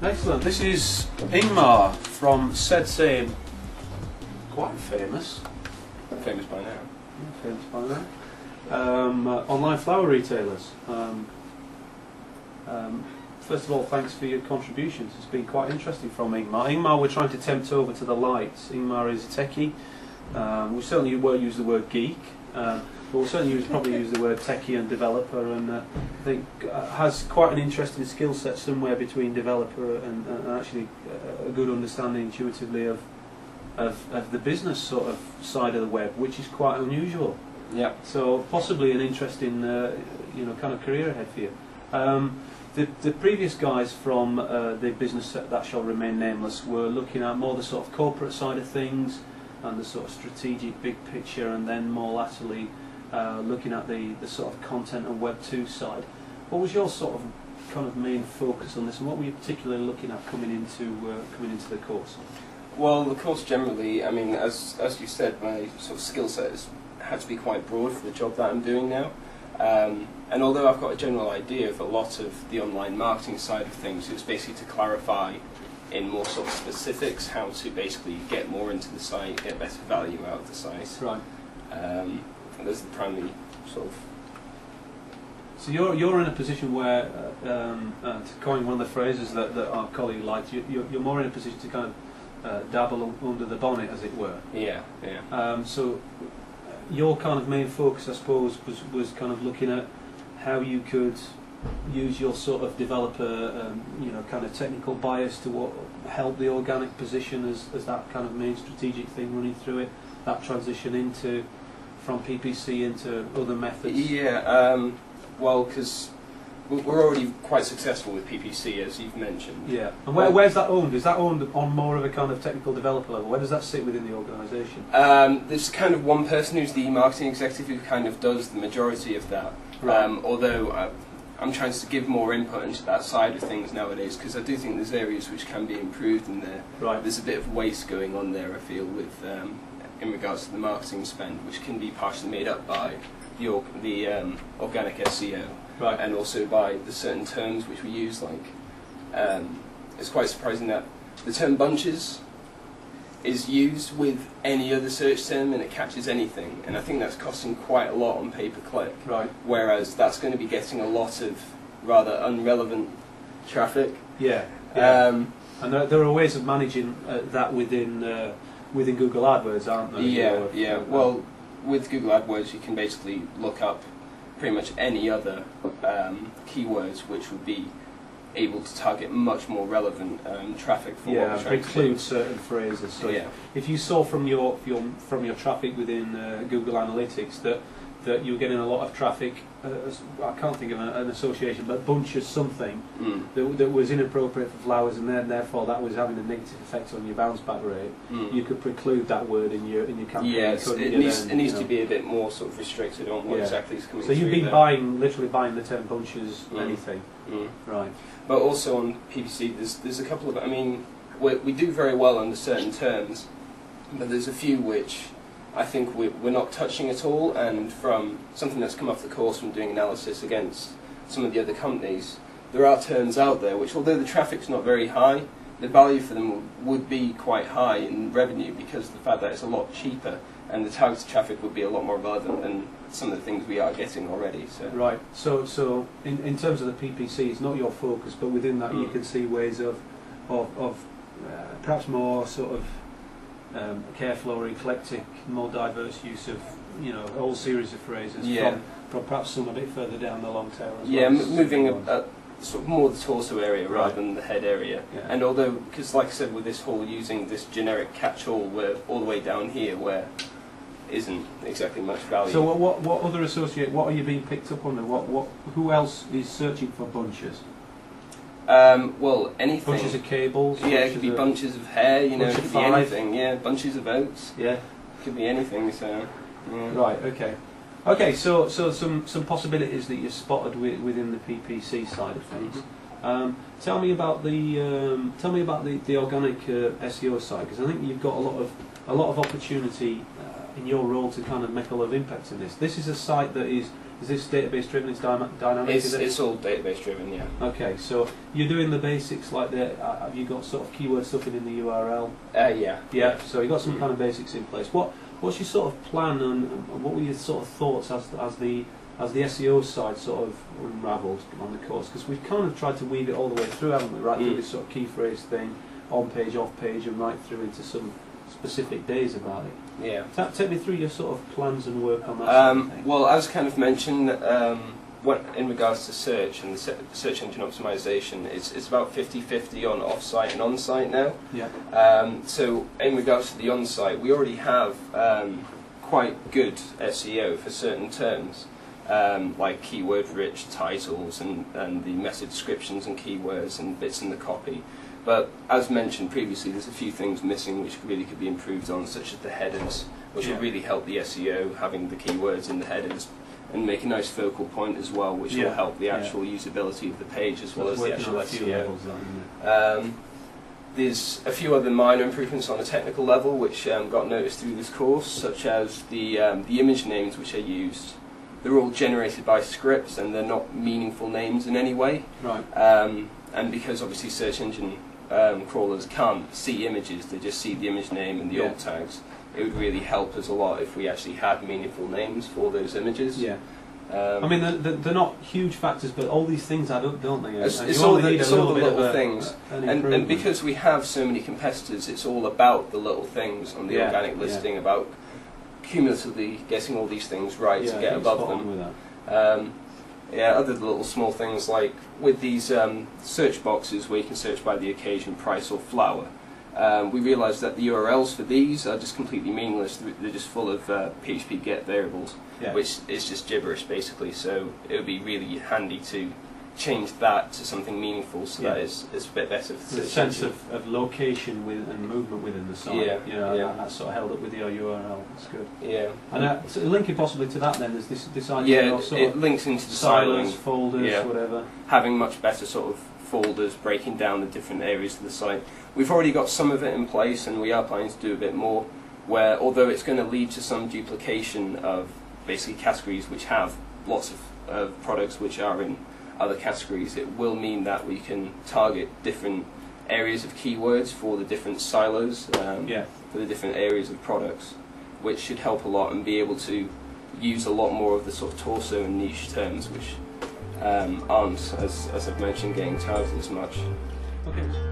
Excellent. This is Ingmar from said same, quite famous. Famous by now. Famous by now. Online flower retailers. First of all, thanks for your contributions. It's been quite interesting from Ingmar. Ingmar, we're trying to tempt over to the light. Ingmar is a techie. We certainly won't use the word geek, but we'll certainly probably use the word techie and developer, and I think has quite an interesting skill set somewhere between developer and actually a good understanding intuitively of the business sort of side of the web, which is quite unusual. Yeah. So possibly an interesting kind of career ahead for you. The previous guys from the business that shall remain nameless were looking at more the sort of corporate side of things and the sort of strategic big picture, and then more latterly looking at the sort of content and Web 2 side. What was your sort of kind of main focus on this, and what were you particularly looking at coming into the course? Well, the course generally, I mean, as you said, my sort of skill set had to be quite broad for the job that I'm doing now. And although I've got a general idea of a lot of the online marketing side of things, it's basically to clarify in more sort of specifics how to basically get more into the site, get better value out of the site. Right. And those are the primary sort of... So you're in a position where, to coin one of the phrases that our colleague liked, you're more in a position to kind of dabble under the bonnet, as it were. Yeah, yeah. So your kind of main focus, I suppose, was kind of looking at how you could use your sort of developer, kind of technical bias to help the organic position as that kind of main strategic thing running through it, that transition from PPC into other methods. Yeah, well, because we're already quite successful with PPC, as you've mentioned. Yeah, and where's that owned? Is that owned on more of a kind of technical developer level? Where does that sit within the organisation? There's kind of one person who's the marketing executive who kind of does the majority of that. Right. Although I'm trying to give more input into that side of things nowadays, because I do think there's areas which can be improved in there. Right. There's a bit of waste going on there, I feel, with in regards to the marketing spend, which can be partially made up by the organic SEO. Right. And also by the certain terms which we use, like it's quite surprising that the term bunches is used with any other search term and it catches anything, and I think that's costing quite a lot on pay-per-click. Right. Whereas that's going to be getting a lot of rather unrelevant traffic. Yeah. Yeah. And there are ways of managing that within Google AdWords, aren't there? Yeah. Yeah. Well, with Google AdWords, you can basically look up pretty much any other keywords which would be able to target much more relevant traffic for what we're trying to do. Include certain phrases. So yeah. If you saw from your traffic within Google Analytics that you were getting a lot of traffic, I can't think of an association, but bunches something that was inappropriate for flowers, and then therefore that was having a negative effect on your bounce back rate, you could preclude that word in your campaign. Yeah, it needs to be a bit more sort of restricted on what exactly is coming through. So you've been literally buying the term bunches, anything. Right. But also on PPC, there's a couple of, I mean, we do very well under certain terms, but there's a few which I think we're not touching at all, and from something that's come off the course from doing analysis against some of the other companies, there are terms out there which, although the traffic's not very high, the value for them would be quite high in revenue, because of the fact that it's a lot cheaper and the targeted traffic would be a lot more relevant than some of the things we are getting already. So. Right. So in terms of the PPC, it's not your focus, but within that you can see ways of perhaps more sort of careful or eclectic, more diverse use of a whole series of phrases from perhaps some a bit further down the long tail as well. Yeah, moving sort of more the torso area rather than the head area. Yeah. And although, because like I said, with this whole using this generic catch-all, we're all the way down here where isn't exactly much value. So what other what are you being picked up on? Who else is searching for bunches? Well, anything. Bunches of cables. Yeah, it could be bunches of hair. It could be anything. Yeah, bunches of oats. Yeah, it could be anything. So. Yeah. Right. Okay. Okay. So some possibilities that you spotted within the PPC side of things. Tell me about the organic SEO side, because I think you've got a lot of opportunity in your role to kind of make a lot of impact in this? This is a site that is this database driven? It's dynamic. It's all database driven, yeah. Okay, so you're doing the basics like the. Have you got sort of keyword stuff in the URL? Yeah. Yeah. So you got some kind of basics in place. What's your sort of plan and what were your sort of thoughts as the SEO side sort of unravelled on the course? Because we've kind of tried to weave it all the way through, haven't we? Right through this sort of key phrase thing, on page, off page, and right through into some specific days about it. Yeah. Take me through your sort of plans and work on that. Sort of thing. Well, as kind of mentioned, in regards to search and the search engine optimization, it's about 50-50 on off-site and on-site now. Yeah. So in regards to the on-site, we already have quite good SEO for certain terms, like keyword-rich titles and the meta descriptions and keywords and bits in the copy. But as mentioned previously, there's a few things missing which really could be improved on, such as the headers, which will really help the SEO, having the keywords in the headers, and make a nice focal point as well, which will help the actual usability of the page as well as the actual SEO. There's a few other minor improvements on a technical level which got noticed through this course, such as the image names which are used. They're all generated by scripts and they're not meaningful names in any way. Right. And because obviously search engine crawlers can't see images, they just see the image name and the alt tags. It would really help us a lot if we actually had meaningful names for those images. Yeah. I mean, they're not huge factors, but all these things add up, don't they? It's all the little things. And because we have so many competitors, it's all about the little things on the organic listing, about cumulatively getting all these things right to get above them. Other little small things like with these search boxes where you can search by the occasion, price or flower, we realised that the URLs for these are just completely meaningless. They're just full of PHP get variables, which is just gibberish basically. So it would be really handy to change that to something meaningful, so that it's a bit better for the sense of location and movement within the site. That's sort of held up with your URL. That's good. Yeah. And so linking possibly to that, then there's this idea of sort it links into the silos, folders, whatever. Having much better sort of folders, breaking down the different areas of the site. We've already got some of it in place, and we are planning to do a bit more. Where although it's going to lead to some duplication of basically categories which have lots of products which are in other categories, it will mean that we can target different areas of keywords for the different silos, for the different areas of products, which should help a lot and be able to use a lot more of the sort of torso and niche terms which aren't, as I've mentioned, getting targeted as much. Okay.